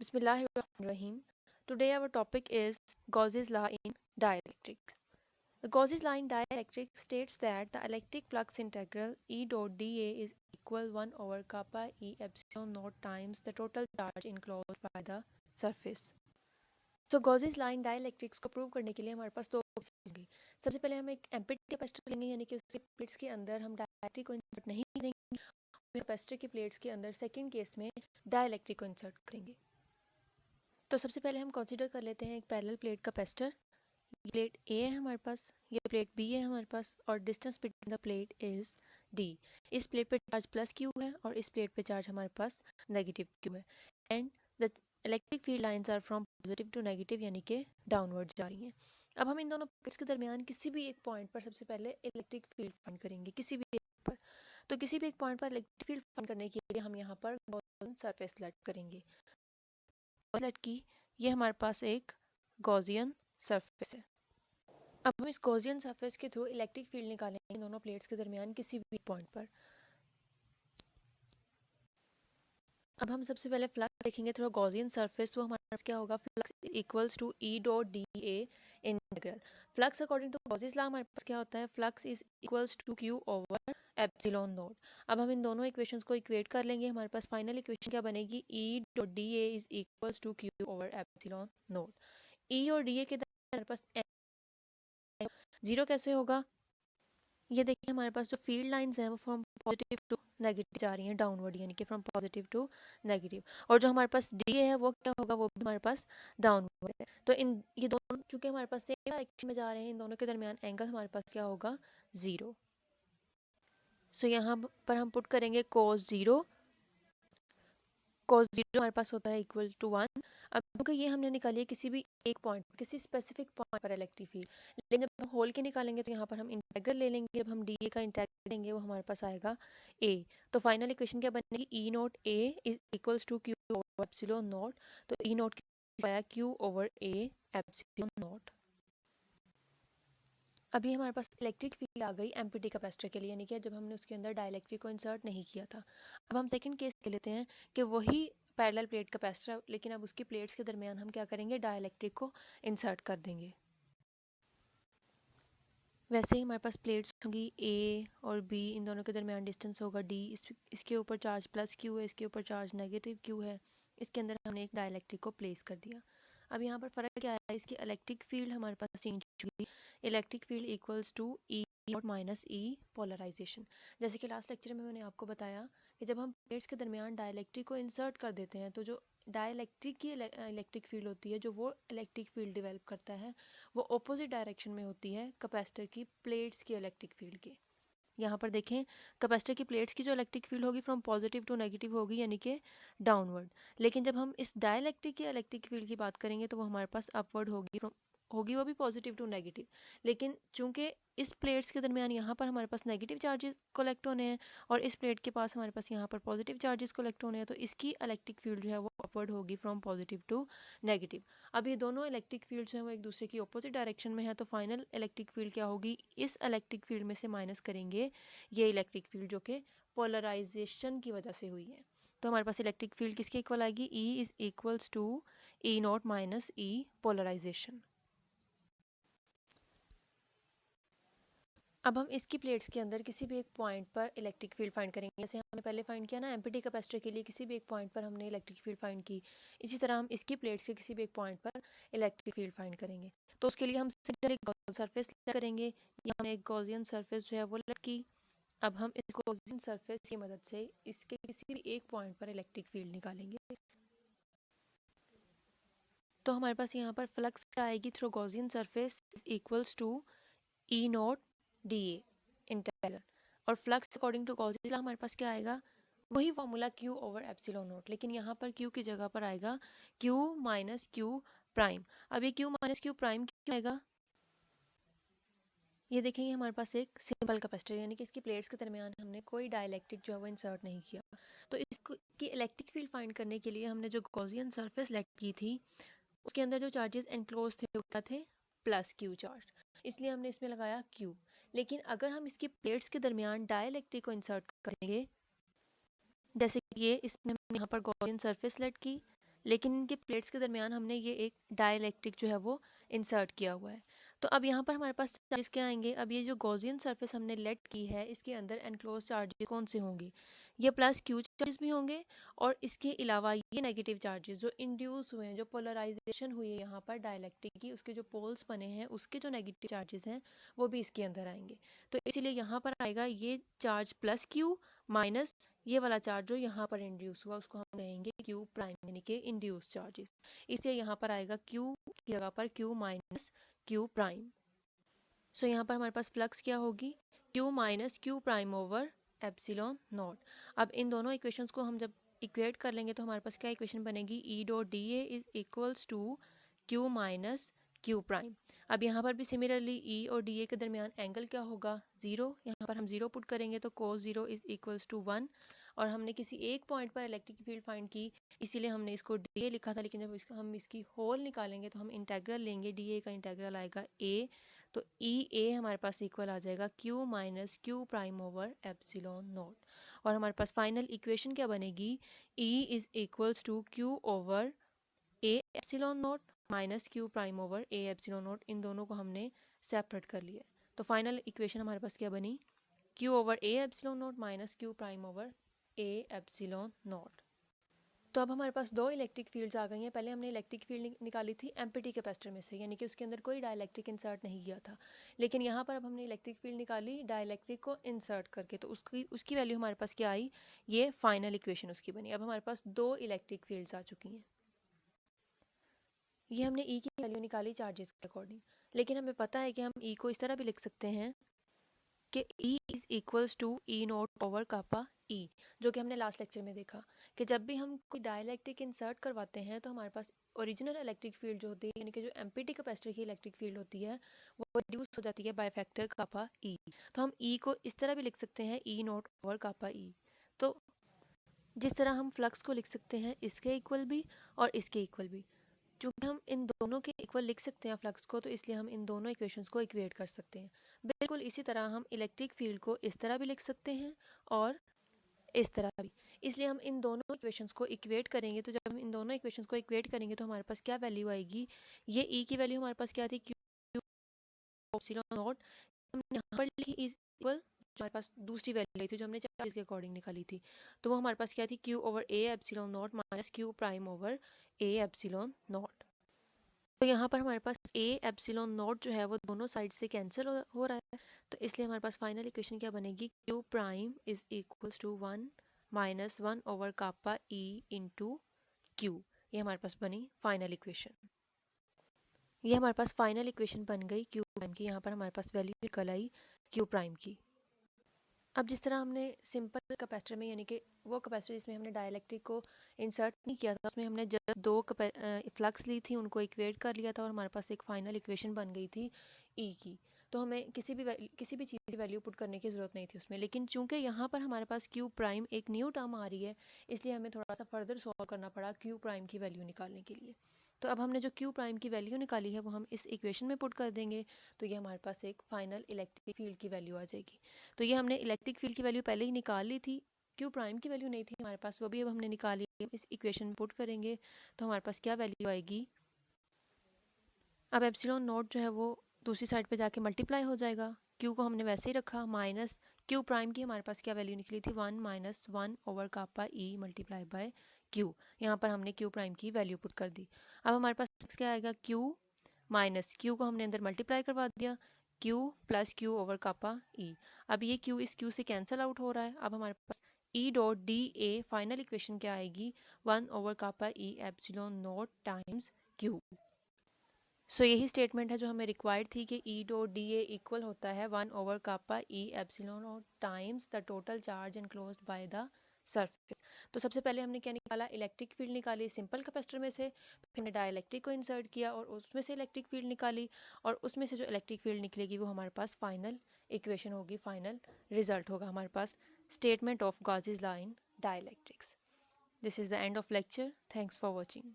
Bismillahirrahmanirrahim. Today our topic is Gauss's law in dielectrics. The Gauss's law in dielectrics states that the electric flux integral E dot dA is equal 1 over kappa E epsilon naught times the total charge enclosed by the surface. So Gauss's law in dielectrics को prove करने के लिए हमारे पास दो cases होंगे. सबसे पहले हम एक एम्प्टी कैपेसिटर लेंगे, यानी कि उसके प्लेट्स के अंदर हम डाइलेक्ट्रिक को इंसर्ट नहीं करेंगे. कैपेसिटर की प्लेट्स के अंदर सेकेंड केस में डाइलेक्ट्रिक को इंसर्ट करेंगे. तो सबसे पहले हम कंसीडर कर लेते हैं एक पैरेलल प्लेट कैपेसिटर. ये प्लेट ए है हमारे पास, ये प्लेट बी है हमारे पास, और distance between the plate is D. इस प्लेट पे चार्ज प्लस क्यू है और इस प्लेट पे चार्ज हमारे पास नेगेटिव क्यू है. And the electric field lines are from positive to negative, यानी कि डाउनवर्ड जा रही हैं. अब हम इन दोनों प्लेट्स के दरमियान किसी भी एक पॉइंट पर सबसे पहले इलेक्ट्रिक फील्ड फाइंड करेंगे, किसी भी एक पर. तो किसी भी एक पॉइंट पर इलेक्ट्रिक फील्ड फाइंड करने के लिए हम यहाँ पर सरफेस सेलेक्ट करेंगे. सेलेक्ट की, ये हमारे पास एक गॉसियन सरफेस है. अब हम इस गॉसियन सरफेस के थ्रू इलेक्ट्रिक फील्ड निकालेंगे दोनों प्लेट्स के दरमियान किसी भी पॉइंट पर. अब हम सबसे पहले फ्लक्स देखेंगे थ्रू गॉसियन सरफेस. वो हमारे पास क्या होगा, flux equals to E dot D A integral. Flux according to Gauss's law हमारे पास क्या होता है, flux is equals to q over epsilon naught. अब हम इन दोनों इक्वेशंस को इक्वेट कर लेंगे. हमारे पास फाइनल इक्वेशन क्या बनेगी, E dot D A is equals to q over epsilon naught. E और डी ए के हमारे पास जीरो कैसे होगा, ये देखिए हमारे पास जो फील्ड लाइंस हैं वो फ्रॉम पॉजिटिव टू नेगेटिव जा रही हैं डाउनवर्ड, यानी कि फ्रॉम पॉजिटिव टू नेगेटिव. और जो हमारे पास डी है वो क्या होगा, वो भी हमारे पास डाउनवर्ड है. तो इन ये दोनों चूंकि हमारे पास सेम डायरेक्शन में जा रहे हैं, इन दोनों के दरमियान एंगल हमारे पास क्या होगा, जीरो. सो यहाँ पर हम पुट करेंगे कोस जीरो. cos जीरो हमारे पास होता है इक्वल टू 1. अब क्योंकि ये हमने निकाली है किसी भी एक पॉइंट, किसी स्पेसिफिक पॉइंट पर इलेक्ट्रिक फील्ड, लेकिन जब हम होल के निकालेंगे तो यहाँ पर हम इंटेग्रल ले लेंगे. जब हम डी ए का इंटेग्रल लेंगे वो हमारे पास आएगा ए. तो फाइनल इक्वेशन क्या बनेगी, E naught A is equals to q over epsilon naught. तो ई नोट आया q over A epsilon naught. अभी हमारे पास इलेक्ट्रिक फील्ड आ गई एम्प्टी कैपेसिटर के लिए, यानी कि जब हमने उसके अंदर डाइलेक्ट्रिक को इंसर्ट नहीं किया था. अब हम सेकंड केस ले लेते हैं कि वही पैरेलल प्लेट कैपेसिटर, लेकिन अब उसकी प्लेट्स के दरमियान हम क्या करेंगे, डाइलेक्ट्रिक को इंसर्ट कर देंगे. वैसे ही हमारे पास प्लेट्स होंगी ए और बी, इन दोनों के दरमियान डिस्टेंस होगा डी. इसके ऊपर चार्ज प्लस क्यू है, इसके ऊपर चार्ज नेगेटिव क्यू है. इसके अंदर हमने एक डाइलेक्ट्रिक को प्लेस कर दिया. अब यहाँ पर फ़र्क क्या है, इसकी इलेक्ट्रिक फील्ड हमारे पास चेंज होगी. Electric field equals to E naught minus E polarisation. जैसे कि लास्ट लेक्चर में मैंने आपको बताया कि जब हम प्लेट्स के दरमियान डाइलेक्ट्रिक को इंसर्ट कर देते हैं तो जो डाइलेक्ट्रिक की इलेक्ट्रिक फील्ड होती है, जो वो इलेक्ट्रिक फील्ड डेवलप करता है, वो ऑपोजिट डायरेक्शन में होती है कैपेसिटर की प्लेट्स की इलेक्ट्रिक फील्ड के. यहाँ पर देखें, कैपेसिटर की प्लेट्स की जो इलेक्ट्रिक फील्ड होगी फ्रॉम पॉजिटिव टू नेगेटिव होगी, यानी कि डाउनवर्ड. लेकिन जब हम इस डाइलेक्ट्रिक की इलेक्ट्रिक फील्ड की बात करेंगे तो वो हमारे पास अपवर्ड होगी वो भी पॉजिटिव टू नेगेटिव. लेकिन चूंकि इस प्लेट्स के दरमियान यहाँ पर हमारे पास नेगेटिव चार्जेस कलेक्ट होने हैं और इस प्लेट के पास हमारे पास यहाँ पर पॉजिटिव चार्जेस कलेक्ट होने हैं, तो इसकी इलेक्ट्रिक फील्ड जो है वो अपवर्ड होगी फ्रॉम पॉजिटिव टू नेगेटिव. अब ये दोनों इलेक्ट्रिक फील्ड्स हैं वो एक दूसरे की ऑपोजिट डायरेक्शन में है, तो फाइनल इलेक्ट्रिक फील्ड क्या होगी, इस इलेक्ट्रिक फील्ड में से माइनस करेंगे ये इलेक्ट्रिक फील्ड जो कि पोलराइजेशन की वजह से हुई है. तो हमारे पास इलेक्ट्रिक फील्ड किसके इक्वल आएगी, E is equals to E naught minus E polarisation. अब हम इसकी प्लेट्स के अंदर किसी भी एक पॉइंट पर इलेक्ट्रिक फील्ड फाइंड करेंगे. जैसे हमने पहले फाइंड किया ना एम्प्टी कैपेसिटर के लिए, किसी भी एक पॉइंट पर हमने इलेक्ट्रिक फील्ड फाइंड की. इसी तरह हम इसकी प्लेट्स के किसी भी एक पॉइंट पर इलेक्ट्रिक फील्ड फाइंड करेंगे. तो उसके लिए हम सिंपल एक गॉसियन सरफेस करेंगे. यहाँ हमने एक गॉसियन सरफेस जो है वो की. अब हम इस गॉसियन सरफेस की मदद से इसके किसी भी एक पॉइंट पर इलेक्ट्रिक फील्ड निकालेंगे. तो हमारे पास यहाँ पर फ्लक्स आएगी through Gaussian surface equals to E naught D A integral. और flux according to Gauss's law हमारे पास क्या आएगा, वही formula Q over epsilon naught, लेकिन यहाँ पर क्यू की जगह पर आएगा क्यू माइनस क्यू प्राइम. अब ये क्यू माइनस क्यू प्राइम क्यों आएगा, ये देखेंगे हमारे पास एक सिंपल कैपेसिटर, यानी कि इसकी प्लेट्स के दरमियान हमने कोई डाइलेक्ट्रिक जो है वो इंसर्ट नहीं किया. तो इसको की इलेक्ट्रिक फील्ड फाइंड करने के लिए हमने जो गॉसियन सरफेस सेलेक्ट की थी उसके अंदर जो चार्जेस एनक्लोज थे वो क्या थे, प्लस क्यू चार्ज, इसलिए हमने इसमें लगाया क्यू. लेकिन अगर हम इसकी प्लेट्स के दरमियान डाइलेक्ट्रिक को इंसर्ट करेंगे, जैसे कि ये इसमें हमने यहाँ पर गॉसियन सरफेस सेलेक्ट की, लेकिन इनके प्लेट्स के दरमियान हमने ये एक डाइलेक्ट्रिक जो है वो इंसर्ट किया हुआ है। तो अब यहाँ पर हमारे पास चार्जेस क्या आएंगे, अब ये जो गॉसियन सरफेस हमने लेट की है इसके अंदर एनक्लोज चार्जेस कौन से होंगे, ये प्लस क्यू चार्जेस भी होंगे, और इसके अलावा ये नेगेटिव चार्जेस जो इंड्यूस हुए हैं, जो पोलराइजेशन हुई है यहाँ पर डाइलेक्ट्रिक की, उसके जो पोल्स बने हैं उसके जो नेगेटिव चार्जेस हैं वो भी इसके अंदर आएंगे। तो इसीलिए यहाँ पर आएगा ये चार्ज प्लस क्यू माइनस ये वाला चार्ज जो यहाँ पर इंड्यूस हुआ उसको हम कहेंगे क्यू प्राइम, यानी कि इंड्यूस चार्जेस। इसलिए यहाँ पर आएगा क्यू की जगह पर क्यू माइनस क्यू प्राइम। सो यहाँ पर हमारे पास फ्लक्स क्या होगी, Q minus Q prime over epsilon naught. अब इन दोनों इक्वेशंस को हम जब इक्वेट कर लेंगे तो हमारे पास क्या इक्वेशन बनेगी, E dot D A is equals to Q minus Q prime. अब यहाँ पर भी सिमिलरली ई और डी ए के दरमियान एंगल क्या होगा, ज़ीरो। यहाँ पर हम ज़ीरो पुट करेंगे तो cos zero is equals to 1, और हमने किसी एक पॉइंट पर इलेक्ट्रिक फील्ड फाइंड की इसीलिए हमने इसको डी ए लिखा था, लेकिन जब हम इसकी होल निकालेंगे तो हम इंटेग्रल लेंगे, डी ए का इंटेग्रल आएगा ए, तो ई ए हमारे पास इक्वल आ जाएगा q minus Q prime over epsilon naught. और हमारे पास फाइनल इक्वेशन क्या बनेगी, E is equals to q over A epsilon naught minus Q prime over A epsilon naught. इन दोनों को हमने सेपरेट कर लिया, तो फाइनल इक्वेशन हमारे पास क्या बनी, Q over A epsilon naught minus Q prime over A epsilon naught. तो अब हमारे पास दो इलेक्ट्रिक फील्ड्स आ गई हैं। पहले हमने इलेक्ट्रिक फील्ड निकाली थी एम्प्टी कैपेसिटर में से, यानी कि उसके अंदर कोई डाइलेक्ट्रिक इंसर्ट नहीं किया था, लेकिन यहाँ पर अब हमने इलेक्ट्रिक फील्ड निकाली डाइलेक्ट्रिक को इंसर्ट करके, तो उसकी वैल्यू हमारे पास क्या आई, ये फाइनल इक्वेशन उसकी बनी। अब हमारे पास दो इलेक्ट्रिक फील्ड्स आ चुकी हैं। ये हमने ई की वैल्यू निकाली चार्जेस के अकॉर्डिंग, लेकिन हमें पता है कि हम ई को इस तरह भी लिख सकते हैं कि E is equals to E naught over kappa E, जो कि हमने लास्ट लेक्चर में देखा कि जब भी हम कोई डाइलेक्ट्रिक इंसर्ट करवाते हैं तो हमारे पास ओरिजिनल इलेक्ट्रिक फील्ड जो होती है, यानी कि जो एम्पीटी कैपेसिटर की इलेक्ट्रिक फील्ड होती है वो रिड्यूस हो जाती है बाय फैक्टर कापा ई। तो हम ई को इस तरह भी लिख सकते हैं ई नोट ओवर कापा ई। तो जिस तरह हम फ्लक्स को लिख सकते हैं इसके इक्वल भी और इसके इक्वल भी, चूँकि हम इन दोनों के इक्वल लिख सकते हैं फ्लक्स को, तो इसलिए हम इन दोनों इक्वेशंस को इक्वेट कर सकते हैं। बिल्कुल इसी तरह हम इलेक्ट्रिक फील्ड को इस तरह भी लिख सकते हैं और इस तरह भी, इसलिए हम इन दोनों इक्वेशंस को इक्वेट करेंगे। तो जब हम इन दोनों इक्वेशंस को इक्वेट करेंगे तो हमारे पास क्या वैल्यू आएगी, ये ई की वैल्यू हमारे पास क्या थी, क्यू एप्सिलॉन नॉट, हमने यहाँ पर लिखी इज इक्वल, जो हमारे पास दूसरी वैल्यू आई थी जो हमने चार्ज के अकॉर्डिंग निकाली थी, तो वो हमारे पास क्या थी, Q over A epsilon naught minus Q prime over A epsilon naught. तो यहाँ पर हमारे पास ए एप्सिलॉन नॉट जो है वो दोनों साइड से कैंसिल हो रहा है, तो इसलिए हमारे पास फाइनल इक्वेशन क्या बनेगी, Q prime is equals to 1 minus 1 over kappa E into Q. ये हमारे पास बनी फाइनल इक्वेशन। ये हमारे पास फाइनल इक्वेशन बन गई क्यू प्राइम की। यहाँ पर हमारे पास वैल्यू निकल आई क्यू प्राइम की। अब जिस तरह हमने सिंपल कैपेसिटर में, यानी कि वो कैपेसिटर जिसमें हमने डाइलेक्ट्रिक को इंसर्ट नहीं किया था, उसमें हमने जब दो फ्लक्स ली थी उनको इक्वेट कर लिया था और हमारे पास एक फाइनल इक्वेशन बन गई थी ई की, तो हमें किसी भी चीज़ की वैल्यू पुट करने की ज़रूरत नहीं थी उसमें। लेकिन चूंकि यहाँ पर हमारे पास क्यू प्राइम एक न्यू टर्म आ रही है, इसलिए हमें थोड़ा सा फर्दर सॉल्व करना पड़ा क्यू प्राइम की वैल्यू निकालने के लिए। तो अब हमने जो क्यू प्राइम की वैल्यू निकाली है वो हम इस इक्वेशन में पुट कर देंगे, तो ये हमारे पास एक फाइनल इलेक्ट्रिक फील्ड की वैल्यू आ जाएगी। तो ये हमने इलेक्ट्रिक फील्ड की वैल्यू पहले ही निकाल ली थी, क्यू प्राइम की वैल्यू नहीं थी हमारे पास, वो भी अब हमने निकाली, इस इक्वेशन में पुट करेंगे तो हमारे पास क्या वैल्यू आएगी, अब एप्सिलॉन नॉट जो है वो दूसरी साइड पे जाके मल्टीप्लाई हो जाएगा, क्यू को हमने वैसे ही रखा, माइनस क्यू प्राइम की हमारे पास क्या वैल्यू निकली थी, 1 minus 1 over kappa E multiply by Q. यहाँ पर हमने क्यू प्राइम की वैल्यू पुट कर दी। अब हमारे पास क्या आएगा, क्यू माइनस क्यू को हमने अंदर मल्टीप्लाई करवा दिया, Q plus Q over kappa ई। अब ये क्यू इस क्यू से कैंसिल आउट हो रहा है। अब हमारे पास E dot D A final equation क्या आएगी, 1 over kappa E epsilon naught times q. So यही स्टेटमेंट है जो हमें रिक्वायर्ड थी कि E dot D A equal होता है 1 over kappa E epsilon naught times the total charge enclosed by the surface. तो सबसे पहले हमने क्या निकाला, इलेक्ट्रिक फील्ड निकाली सिंपल कैपेसिटर में से, फिर हमने डाइलेक्ट्रिक को इंसर्ट किया और उसमें से इलेक्ट्रिक फील्ड निकाली, और उसमें से जो इलेक्ट्रिक फील्ड निकलेगी वो हमारे पास फाइनल इक्वेशन होगी, फाइनल रिजल्ट होगा हमारे पास statement of Gauss's law in dielectrics. This is the end of lecture. Thanks for watching.